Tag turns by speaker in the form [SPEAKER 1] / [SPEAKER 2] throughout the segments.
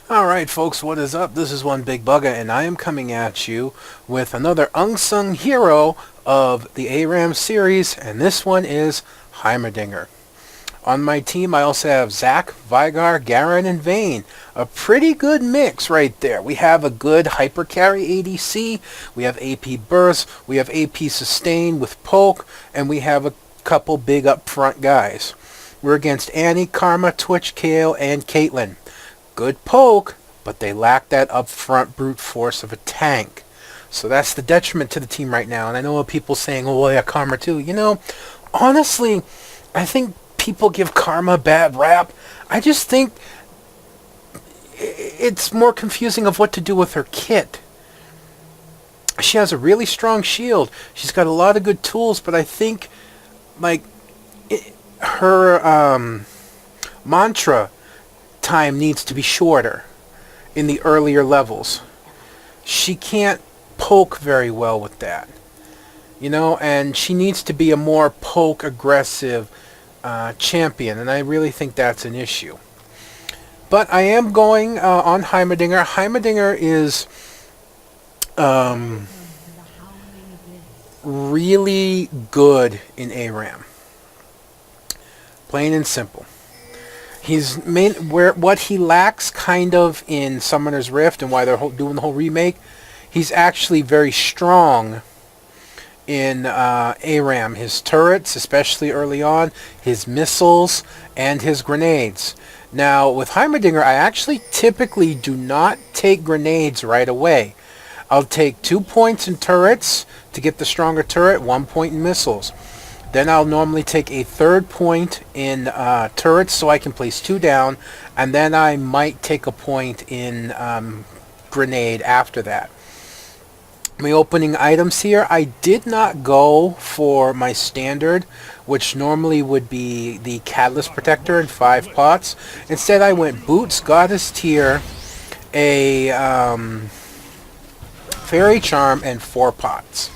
[SPEAKER 1] Alright folks, what is up? This is One Big Bugga and I am coming at you with another unsung hero of the ARAM series, and this one is Heimerdinger. On my team I also have Zach, Vigar, Garen, and Vayne. A pretty good mix right there. We have a good hyper carry ADC, we have AP burst, we have AP sustain with poke, and we have a couple big up front guys. We're against Annie, Karma, Twitch, Kale, and Caitlyn. Good poke, but they lack that upfront brute force of a tank. So that's the detriment to the team right now. And I know people saying, oh, well, yeah, Karma too. You know, honestly, I think people give Karma a bad rap. I just think it's more confusing of what to do with her kit. She has a really strong shield. She's got a lot of good tools, but I think, like, her mantra time needs to be shorter in the earlier levels. She can't poke very well with that, you know, and she needs to be a more poke aggressive champion, and I really think that's an issue. But I am going on Heimerdinger. Heimerdinger is really good in ARAM. Plain and simple. He's what he lacks kind of in Summoner's Rift and why they're doing the whole remake. He's actually very strong in ARAM. His turrets, especially early on, his missiles, and his grenades. Now, with Heimerdinger, I actually typically do not take grenades right away. I'll take 2 points in turrets to get the stronger turret, 1 point in missiles. Then I'll normally take a 3rd point in turrets so I can place 2 down, and then I might take a point in grenade after that. My opening items here, I did not go for my standard, which normally would be the Catalyst Protector in 5 pots. Instead I went Boots, Goddess Tier, a Fairy Charm, and 4 pots.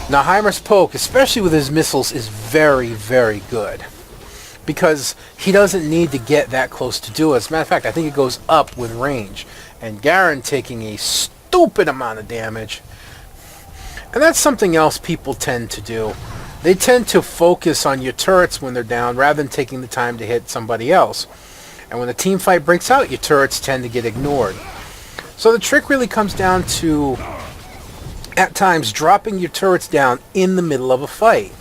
[SPEAKER 1] Now Heimer's poke, especially with his missiles, is very, very good. Because he doesn't need to get that close to do it. As a matter of fact, I think it goes up with range. And Garen taking a stupid amount of damage. And that's something else people tend to do. They tend to focus on your turrets when they're down rather than taking the time to hit somebody else. And when the team fight breaks out, your turrets tend to get ignored. So the trick really comes down to, at times, dropping your turrets down in the middle of a fight.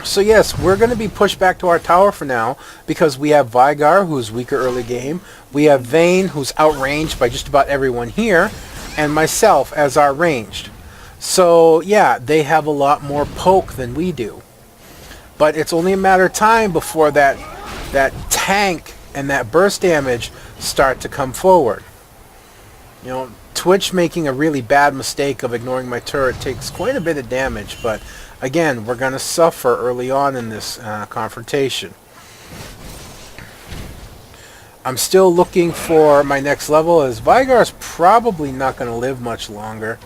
[SPEAKER 1] So yes, we're going to be pushed back to our tower for now because we have Vigar, who's weaker early game. We have Vayne, who's outranged by just about everyone here, and myself as our ranged. So yeah, they have a lot more poke than we do. But it's only a matter of time before that tank and that burst damage start to come forward. You know, Twitch making a really bad mistake of ignoring my turret takes quite a bit of damage, but again, we're going to suffer early on in this confrontation. I'm still looking for my next level, as Vigar's probably not going to live much longer.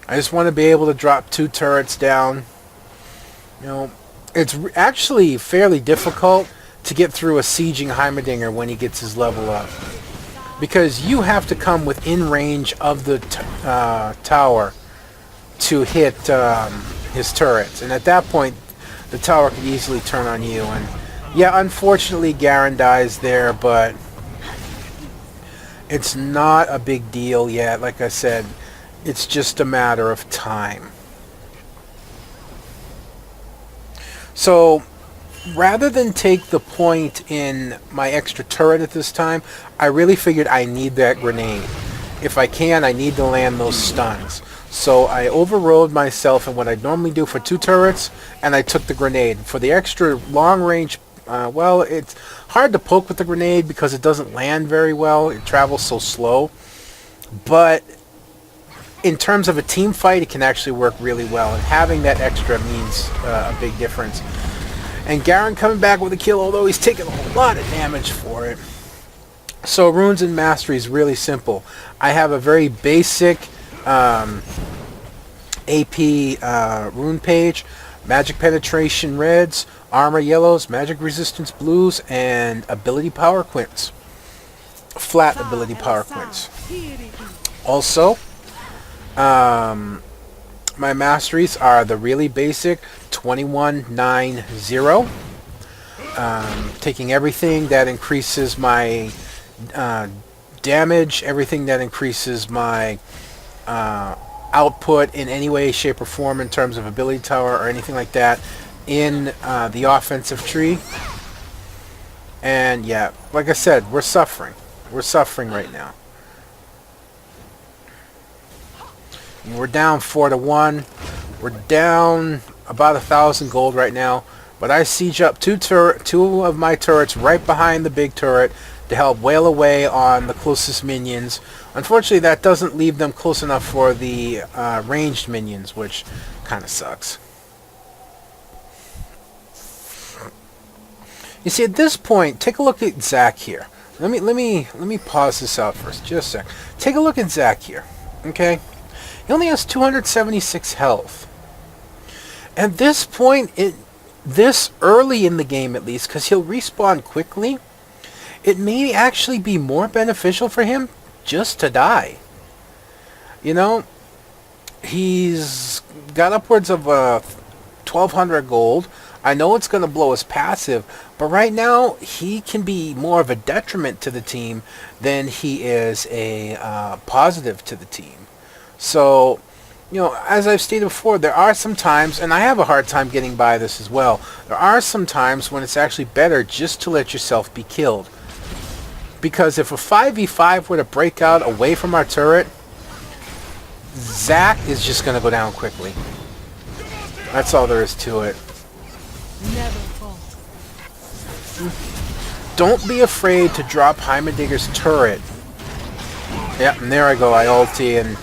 [SPEAKER 1] I just want to be able to drop 2 turrets down. You know, it's actually fairly difficult to get through a sieging Heimerdinger when he gets his level up, because you have to come within range of the tower to hit his turrets, and at that point the tower could easily turn on you. And yeah, unfortunately Garen dies there, but it's not a big deal yet. Like I said, it's just a matter of time. So rather than take the point in my extra turret at this time, I really figured I need that grenade. If I can, I need to land those stuns. So I overrode myself in what I'd normally do for 2 turrets, and I took the grenade. For the extra long range, well, it's hard to poke with the grenade because it doesn't land very well. It travels so slow. But in terms of a team fight, it can actually work really well, and having that extra means a big difference. And Garen coming back with a kill, although he's taking a lot of damage for it. So Runes and Mastery is really simple. I have a very basic AP rune page. magic penetration reds, armor yellows, magic resistance blues, and ability power quints. Flat ability power quints. Also, my masteries are the really basic 2190. Taking everything that increases my damage, everything that increases my output in any way, shape, or form in terms of ability tower or anything like that in the offensive tree. And yeah, like I said, we're suffering. We're suffering right now. And we're down 4-1. We're down about 1,000 gold right now. But I siege up two of my turrets right behind the big turret to help wail away on the closest minions. Unfortunately, that doesn't leave them close enough for the ranged minions, which kind of sucks. You see, at this point, take a look at Zac here. Let me pause this out first, just a sec. Take a look at Zac here. Okay, he only has 276 health. At this point, this early in the game at least, because he'll respawn quickly, it may actually be more beneficial for him just to die. You know, he's got upwards of 1,200 gold. I know it's going to blow his passive, but right now he can be more of a detriment to the team than he is a positive to the team. So, you know, as I've stated before, there are some times, and I have a hard time getting by this as well, there are some times when it's actually better just to let yourself be killed. Because if a 5v5 were to break out away from our turret, Zac is just going to go down quickly. That's all there is to it.
[SPEAKER 2] Never fall.
[SPEAKER 1] Don't be afraid to drop Heimerdinger's turret. Yep, and there I go, I ulti, and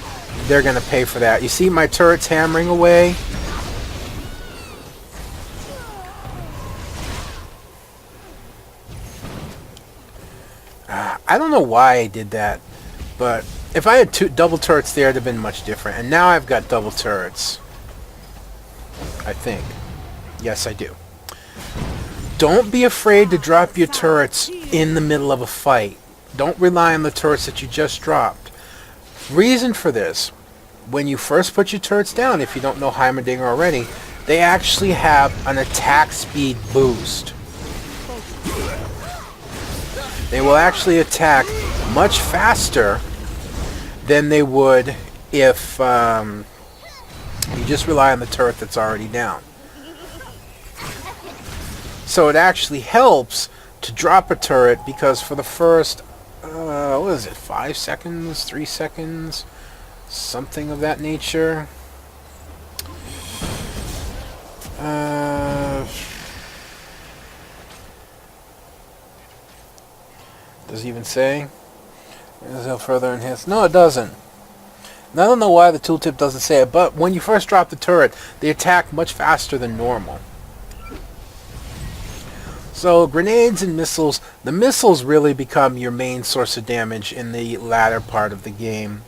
[SPEAKER 1] they're going to pay for that. You see my turret's hammering away? I don't know why I did that, but if I had double turrets there, it would have been much different. And now I've got double turrets. I think. Yes, I do. Don't be afraid to drop your turrets in the middle of a fight. Don't rely on the turrets that you just dropped. Reason for this, when you first put your turrets down, if you don't know Heimerdinger already, they actually have an attack speed boost. They will actually attack much faster than they would if you just rely on the turret that's already down. So it actually helps to drop a turret because for the first, what is it, 5 seconds, 3 seconds, something of that nature. Does it even say? Is it further enhanced? No, it doesn't. And I don't know why the tooltip doesn't say it, but when you first drop the turret, they attack much faster than normal. So grenades and missiles, the missiles really become your main source of damage in the latter part of the game.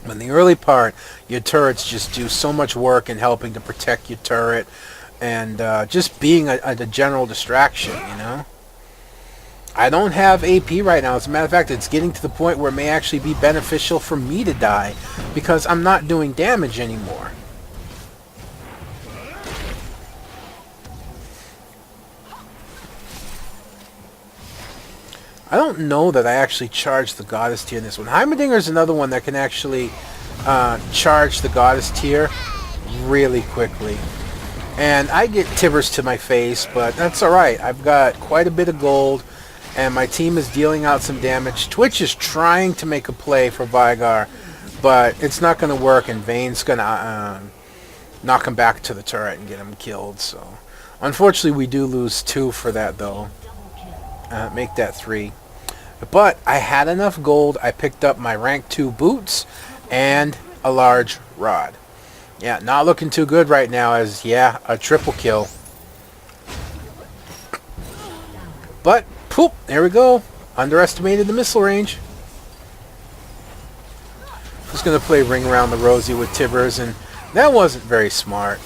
[SPEAKER 1] In the early part, your turrets just do so much work in helping to protect your turret and just being a general distraction, you know. I don't have AP right now. As a matter of fact, it's getting to the point where it may actually be beneficial for me to die because I'm not doing damage anymore. I don't know that I actually charged the goddess tier in this one. Heimerdinger is another one that can actually charge the goddess tier really quickly. And I get tibbers to my face, but that's alright. I've got quite a bit of gold, and my team is dealing out some damage. Twitch is trying to make a play for Vigar, but it's not going to work, and Vayne's going to knock him back to the turret and get him killed. So, unfortunately, we do lose 2 for that, though. Make that 3. But I had enough gold. I picked up my rank 2 boots and a large rod. Yeah, not looking too good right now as, yeah, a triple kill. But, poop, there we go. Underestimated the missile range. Just going to play Ring Around the Rosie with Tibbers, and that wasn't very smart.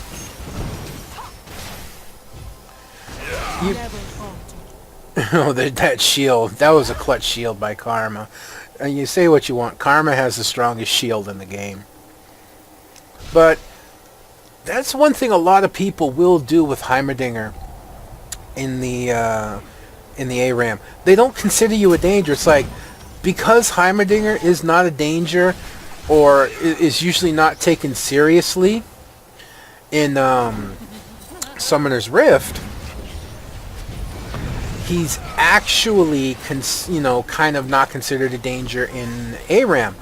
[SPEAKER 1] You,
[SPEAKER 2] never falter.
[SPEAKER 1] oh, that shield. That was a clutch shield by Karma. And you say what you want. Karma has the strongest shield in the game. But that's one thing a lot of people will do with Heimerdinger in the ARAM. They don't consider you a danger. It's like, because Heimerdinger is not a danger, or is usually not taken seriously in Summoner's Rift, he's actually, kind of not considered a danger in ARAM.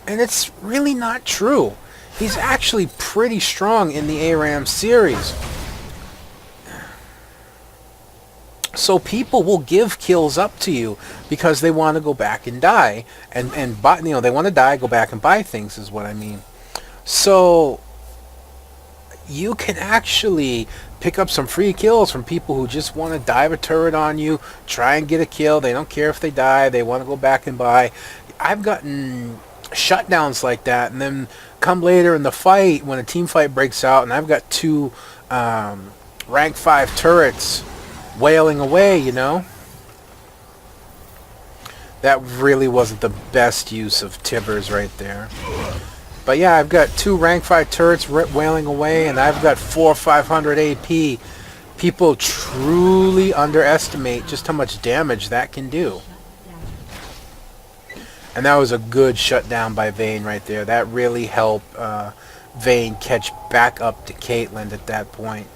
[SPEAKER 1] And it's really not true. He's actually pretty strong in the ARAM series. So people will give kills up to you because they want to go back and die. And buy, they want to die, go back and buy things is what I mean. So you can actually pick up some free kills from people who just want to dive a turret on you, try and get a kill. They don't care if they die. They want to go back and buy. I've gotten shutdowns like that, and then come later in the fight when a team fight breaks out and I've got two rank 5 turrets wailing away, that really wasn't the best use of Tibbers right there. But yeah, I've got two rank 5 turrets wailing away, and I've got 400 or 500 AP. People truly underestimate just how much damage that can do. And that was a good shutdown by Vayne right there. That really helped Vayne catch back up to Caitlyn at that point.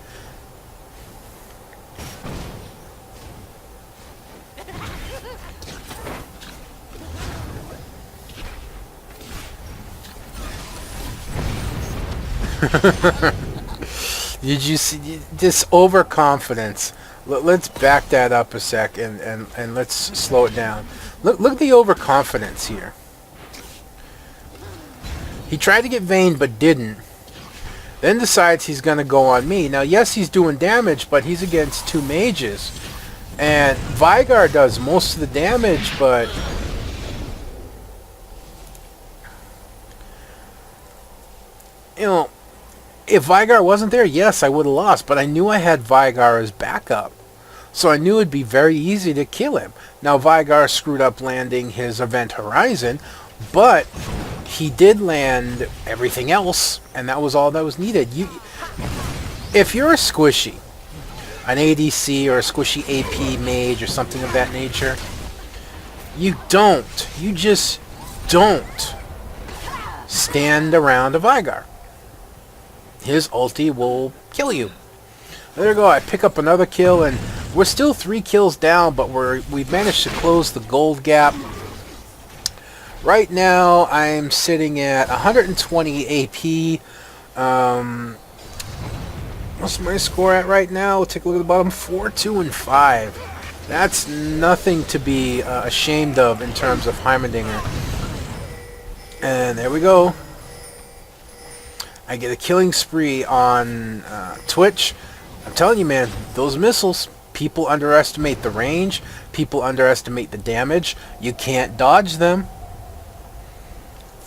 [SPEAKER 1] Did you see this overconfidence? Let's back that up a sec and let's slow it down. Look at the overconfidence here. He tried to get Vayne but didn't. Then decides he's going to go on me. Now, yes, he's doing damage, but he's against two mages. And Veigar does most of the damage, but if Veigar wasn't there, yes, I would have lost. But I knew I had Veigar as backup. So I knew it'd be very easy to kill him. Now, Veigar screwed up landing his Event Horizon, but he did land everything else, and that was all that was needed. If you're a squishy, an ADC or a squishy AP mage or something of that nature, you just don't stand around a Veigar. His ulti will kill you. There you go. I pick up another kill, and we're still 3 kills down, but we've managed to close the gold gap. Right now, I'm sitting at 120 AP. What's my score at right now? We'll take a look at the bottom. 4, 2, and 5. That's nothing to be ashamed of in terms of Heimerdinger. And there we go. I get a killing spree on Twitch. I'm telling you, man, those missiles, people underestimate the range. People underestimate the damage. You can't dodge them.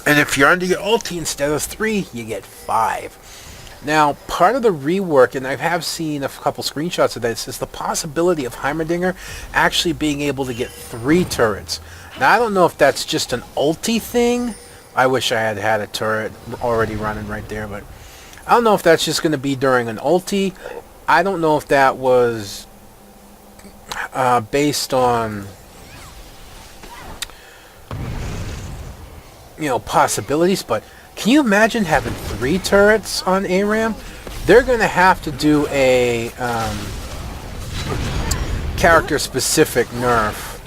[SPEAKER 1] And if you're under your ulti instead of 3, you get 5. Now, part of the rework, and I have seen a couple screenshots of this, is the possibility of Heimerdinger actually being able to get 3 turrets. Now, I don't know if that's just an ulti thing. I wish I had had a turret already running right there, but I don't know if that's just going to be during an ulti. I don't know if that was based on possibilities, but can you imagine having 3 turrets on ARAM? They're going to have to do a character-specific nerf.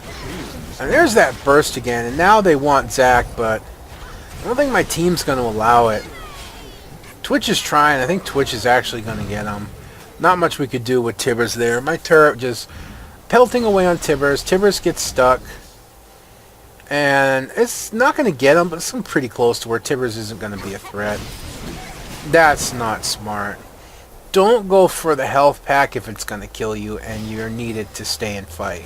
[SPEAKER 1] And there's that burst again, and now they want Zac, but I don't think my team's going to allow it. Twitch is trying. I think Twitch is actually going to get him. Not much we could do with Tibbers there. My turret just pelting away on Tibbers. Tibbers gets stuck. And it's not going to get him, but it's pretty close to where Tibbers isn't going to be a threat. That's not smart. Don't go for the health pack if it's going to kill you and you're needed to stay and fight.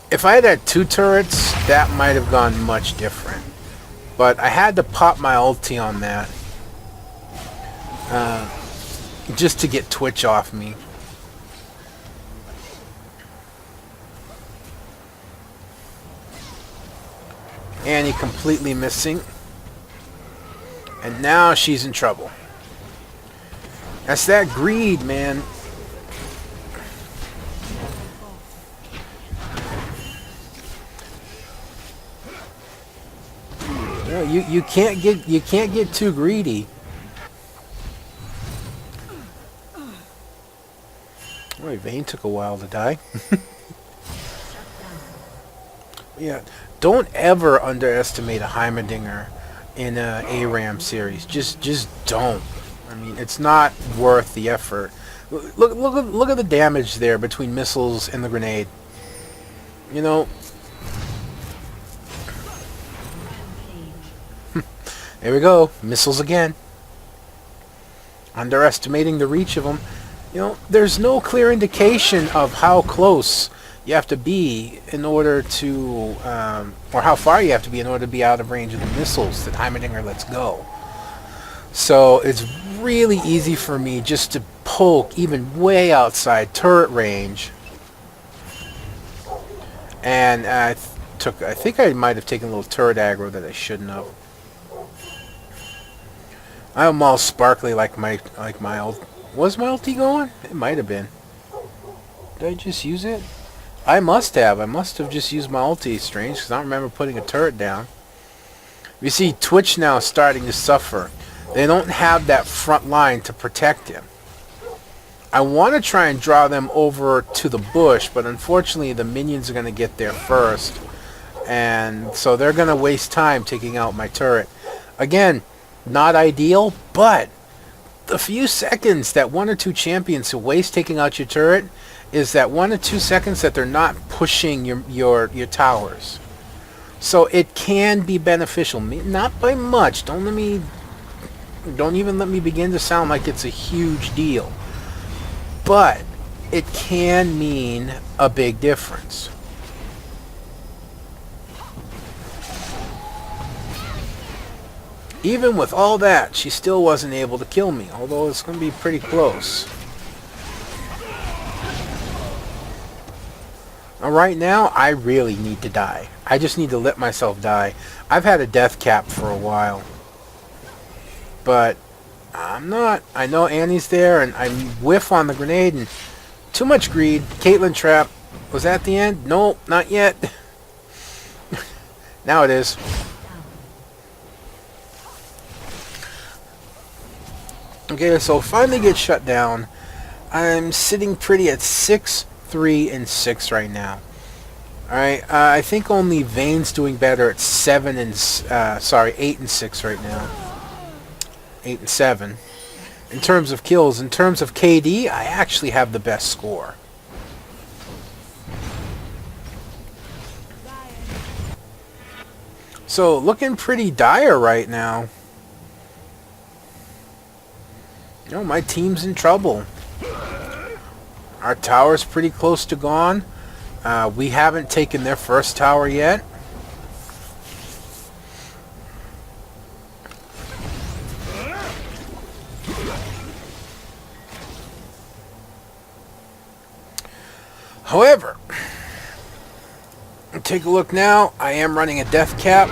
[SPEAKER 1] If I had had 2 turrets, that might have gone much different. But I had to pop my ulti on that. just to get Twitch off me. Annie completely missing. And now she's in trouble. That's that greed, man. You can't get too greedy. Boy, Vayne took a while to die. Yeah, don't ever underestimate a Heimerdinger in a ARAM series. Just don't. I mean, it's not worth the effort. Look at the damage there between missiles and the grenade. You know. There we go. Missiles again. Underestimating the reach of them. You know, there's no clear indication of how close you have to be in order to, or how far you have to be in order to be out of range of the missiles that Heimerdinger lets go. So it's really easy for me just to poke even way outside turret range. And I think I might have taken a little turret aggro that I shouldn't have. I'm all sparkly like my ult. Was my ulti going? It might have been. Did I just use it? I must have. I must have just used my ulti. Strange, because I don't remember putting a turret down. You see Twitch now starting to suffer. They don't have that front line to protect him. I want to try and draw them over to the bush, but unfortunately the minions are going to get there first. And so they're going to waste time taking out my turret. Again, not ideal, but the few seconds that one or two champions who waste taking out your turret is that 1 or 2 seconds that they're not pushing your towers. So it can be beneficial. Not by much. Don't even let me begin to sound like it's a huge deal. But it can mean a big difference. Even with all that, she still wasn't able to kill me, although it's going to be pretty close. Now, right now, I really need to die. I just need to let myself die. I've had a death cap for a while. But I'm not. I know Annie's there, and I whiff on the grenade, and too much greed. Caitlyn trap. Was that the end? Nope, not yet. Now it is. Okay, so finally get shut down. I'm sitting pretty at 6, 3, and 6 right now. Alright, I think only Vayne's doing better at 8 and 6 right now. 8 and 7. In terms of kills, in terms of KD, I actually have the best score. So, looking pretty dire right now. You know, my team's in trouble. Our tower's pretty close to gone. We haven't taken their first tower yet. However, take a look now. I am running a death cap.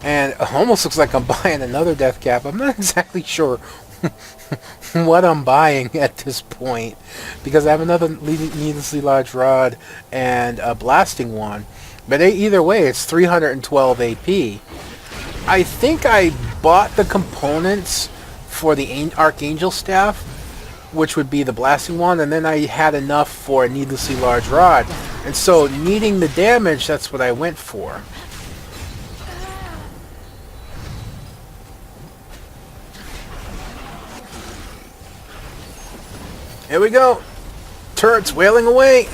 [SPEAKER 1] And it almost looks like I'm buying another death cap. I'm not exactly sure what I'm buying at this point, because I have another needlessly large rod and a blasting one, but either way it's 312 AP. I think I bought the components for the Archangel staff, which would be the blasting one, and then I had enough for a needlessly large rod, and so needing the damage, that's what I went for. Here we go. Turrets wailing away.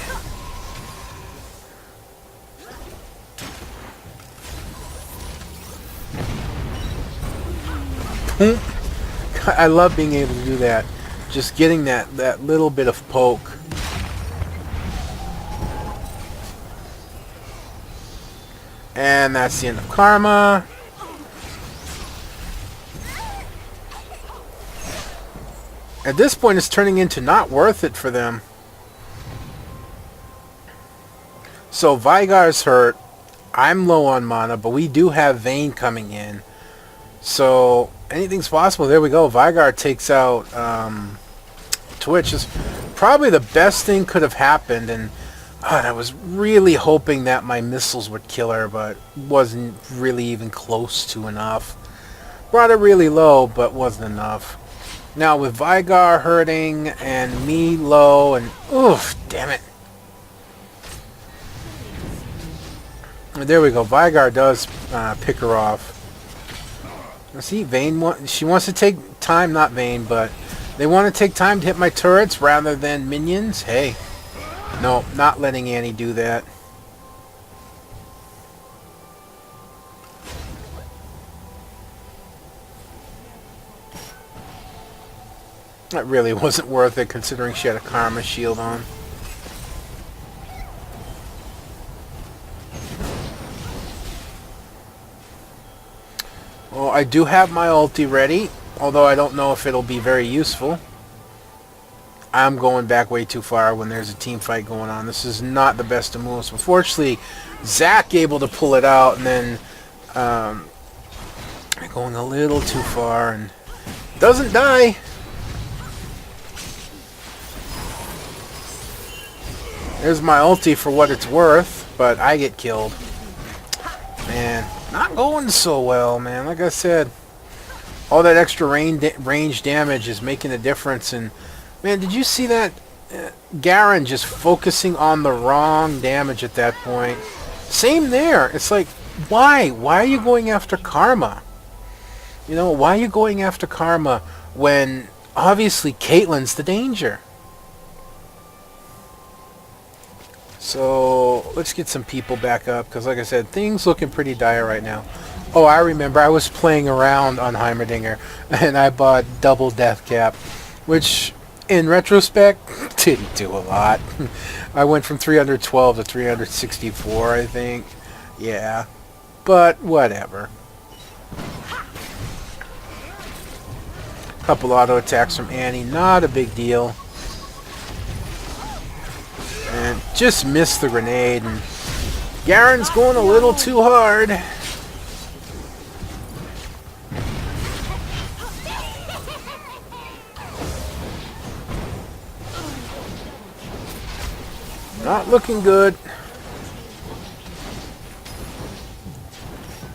[SPEAKER 1] I love being able to do that. Just getting that little bit of poke. And that's the end of Karma. At this point, it's turning into not worth it for them. So Vygar's hurt. I'm low on mana, but we do have Vayne coming in. So anything's possible. There we go. Vygar takes out Twitch. Is probably the best thing could have happened. And I was really hoping that my missiles would kill her, but wasn't really even close to enough. Brought it really low, but wasn't enough. Now with Vygar hurting and me low and oof, damn it. There we go. Vygar does pick her off. See, Vayne, she wants to take time, not Vayne, but they want to take time to hit my turrets rather than minions. Hey, no, not letting Annie do that. That really wasn't worth it considering she had a Karma shield on. Well, I do have my ulti ready, although I don't know if it'll be very useful. I'm going back way too far when there's a team fight going on. This is not the best of moves. Unfortunately, Zac able to pull it out, and then going a little too far, and doesn't die. There's my ulti for what it's worth, but I get killed. Man, not going so well, man. Like I said, all that extra range damage is making a difference. And man, did you see that? Garen just focusing on the wrong damage at that point. Same there. It's like, why? Why are you going after Karma? You know, why are you going after Karma when obviously Caitlyn's the danger? So let's get some people back up, because like I said, things looking pretty dire right now. Oh, I remember I was playing around on Heimerdinger and I bought double death cap, which in retrospect didn't do a lot. I went from 312 to 364, I think. Yeah, but whatever. Couple auto attacks from Annie, not a big deal. And just missed the grenade, and Garen's going a little too hard. Not looking good.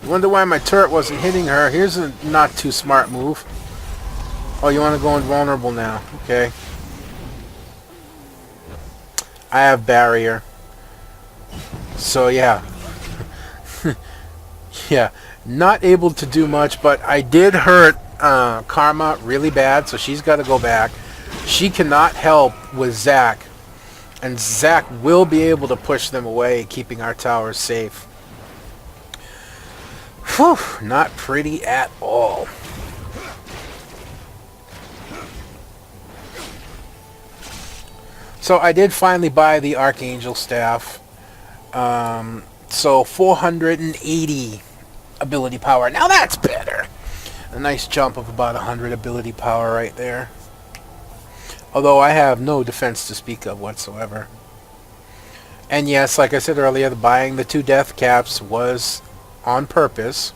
[SPEAKER 1] Wonder why my turret wasn't hitting her. Here's a not too smart move. Oh, you want to go invulnerable now? Okay. I have barrier. So yeah. Yeah. Not able to do much, but I did hurt Karma really bad, so she's got to go back. She cannot help with Zac. And Zac will be able to push them away, keeping our towers safe. Whew, not pretty at all. So I did finally buy the Archangel Staff. So 480 ability power. Now that's better. A nice jump of about 100 ability power right there. Although I have no defense to speak of whatsoever. And yes, like I said earlier, buying the 2 death caps was on purpose.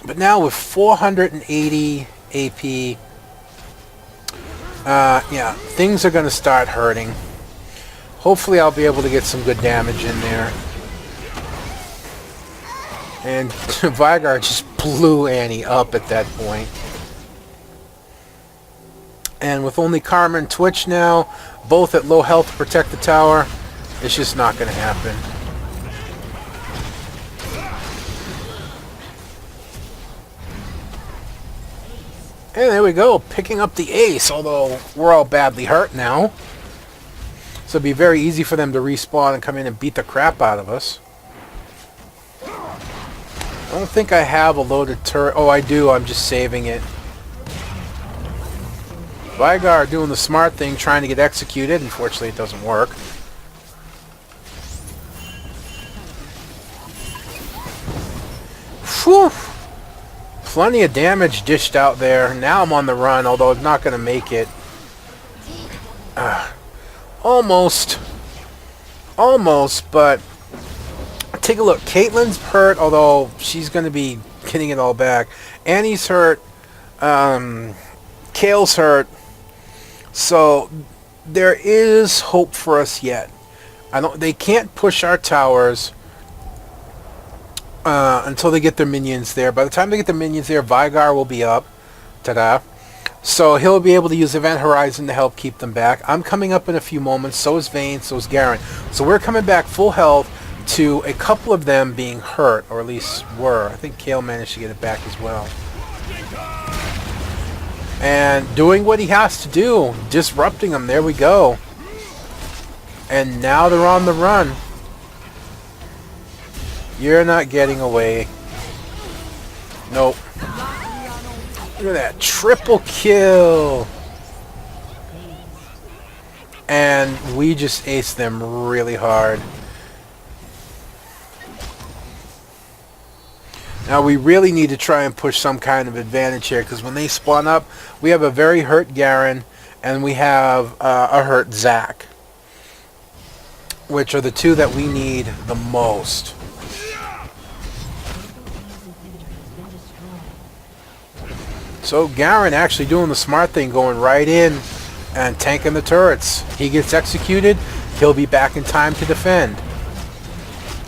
[SPEAKER 1] But now with 480 AP... yeah, things are going to start hurting. Hopefully I'll be able to get some good damage in there. And Vygar just blew Annie up at that point. And with only Karma and Twitch now, both at low health to protect the tower, it's just not going to happen. And there we go, picking up the ace, although we're all badly hurt now. So it'd be very easy for them to respawn and come in and beat the crap out of us. I don't think I have a loaded turret. Oh, I do, I'm just saving it. Vygar doing the smart thing, trying to get executed. Unfortunately, it doesn't work. Whew! Plenty of damage dished out there. Now I'm on the run, although I'm not going to make it. Almost. Almost, but take a look. Caitlyn's hurt, although she's going to be getting it all back. Annie's hurt. Kale's hurt. So there is hope for us yet. They can't push our towers until they get their minions there. By the time they get the minions there, Vigar will be up. Ta-da. So he'll be able to use Event Horizon to help keep them back. I'm coming up in a few moments. So is Vayne. So is Garen. So we're coming back full health to a couple of them being hurt, or at least were. I think Kale managed to get it back as well. And doing what he has to do. Disrupting them. There we go. And now they're on the run. You're not getting away. Nope. Look at that. Triple kill. And we just aced them really hard. Now we really need to try and push some kind of advantage here, because when they spawn up, we have a very hurt Garen and we have a hurt Zac, which are the two that we need the most. So Garen actually doing the smart thing, going right in and tanking the turrets. He gets executed, he'll be back in time to defend.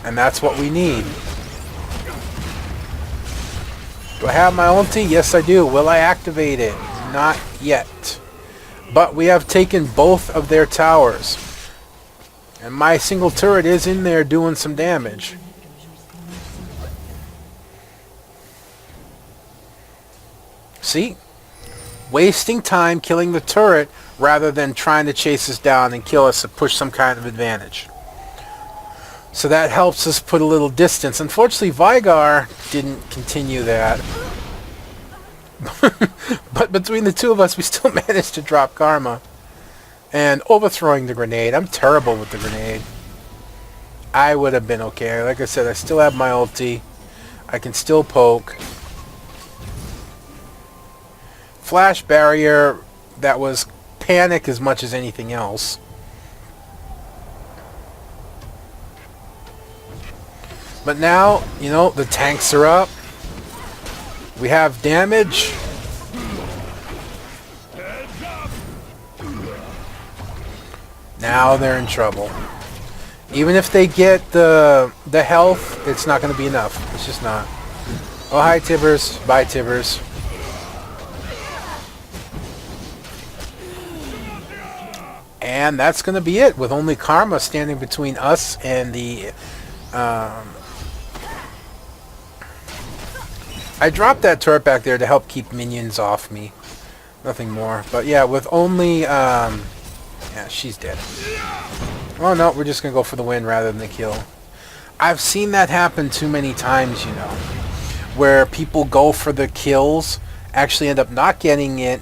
[SPEAKER 1] And that's what we need. Do I have my ulti? Yes, I do. Will I activate it? Not yet. But we have taken both of their towers. And my single turret is in there doing some damage. See? Wasting time killing the turret rather than trying to chase us down and kill us to push some kind of advantage. So that helps us put a little distance. Unfortunately, Vigar didn't continue that. But between the two of us, we still managed to drop Karma. And overthrowing the grenade. I'm terrible with the grenade. I would have been okay. Like I said, I still have my ulti. I can still poke. Flash barrier, that was panic as much as anything else. But now, you know, the tanks are up. We have damage. Now they're in trouble. Even if they get the health, it's not going to be enough. It's just not. Oh, hi, Tibbers. Bye, Tibbers. And that's going to be it, with only Karma standing between us and the... I dropped that turret back there to help keep minions off me. Nothing more. But yeah, with only... yeah, she's dead. Oh no, we're just going to go for the win rather than the kill. I've seen that happen too many times, you know. Where people go for the kills, actually end up not getting it,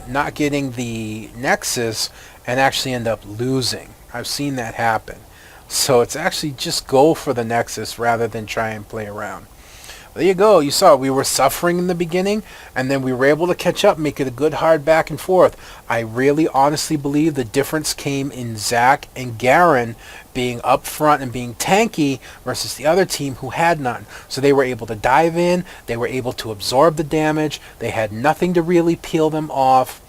[SPEAKER 1] not getting the Nexus, and actually end up losing. I've seen that happen. So it's actually just go for the Nexus rather than try and play around. There you go. You saw we were suffering in the beginning, and then we were able to catch up, make it a good hard back and forth. I really honestly believe the difference came in Zac and Garen being up front and being tanky versus the other team who had none. So they were able to dive in, they were able to absorb the damage, they had nothing to really peel them off,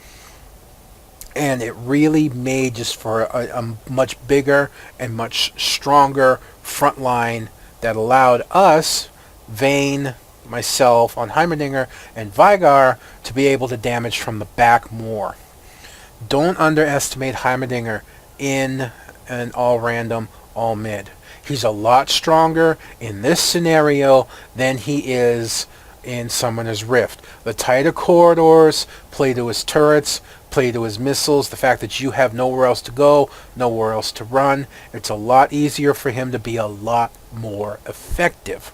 [SPEAKER 1] and it really made just for a much bigger and much stronger front line that allowed us, Vayne, myself on Heimerdinger, and Vigar to be able to damage from the back more. Don't underestimate Heimerdinger in an all random, all mid. He's a lot stronger in this scenario than he is in Summoner's Rift. The tighter corridors play to his turrets, play to his missiles, the fact that you have nowhere else to go, nowhere else to run. It's a lot easier for him to be a lot more effective.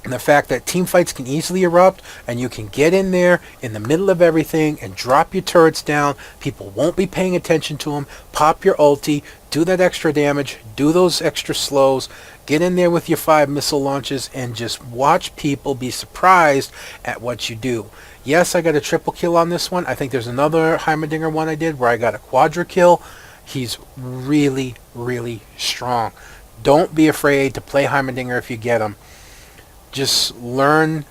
[SPEAKER 1] And the fact that team fights can easily erupt and you can get in there in the middle of everything and drop your turrets down. People won't be paying attention to them. Pop your ulti, do that extra damage, do those extra slows, get in there with your 5 missile launches and just watch people be surprised at what you do. Yes, I got a triple kill on this one. I think there's another Heimerdinger one I did where I got a quadra kill. He's really, really strong. Don't be afraid to play Heimerdinger if you get him. Just learn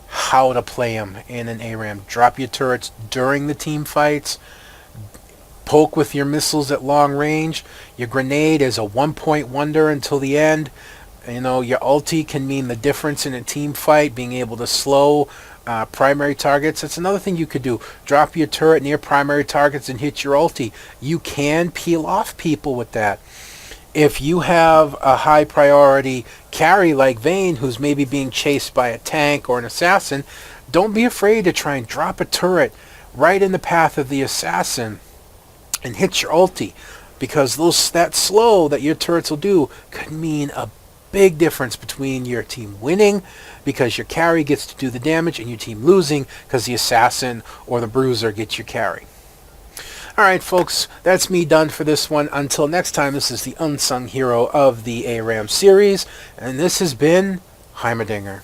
[SPEAKER 1] how to play him in an ARAM. Drop your turrets during the team fights. Poke with your missiles at long range. Your grenade is a 1-point wonder until the end. You know, your ulti can mean the difference in a team fight, being able to slow primary targets. That's another thing you could do. Drop your turret near primary targets and hit your ulti. You can peel off people with that. If you have a high priority carry like Vayne, who's maybe being chased by a tank or an assassin, don't be afraid to try and drop a turret right in the path of the assassin and hit your ulti, because that slow that your turrets will do could mean a big difference between your team winning because your carry gets to do the damage and your team losing because the assassin or the bruiser gets your carry. Alright folks, that's me done for this one. Until next time, this is the Unsung Hero of the ARAM series, and this has been Heimerdinger.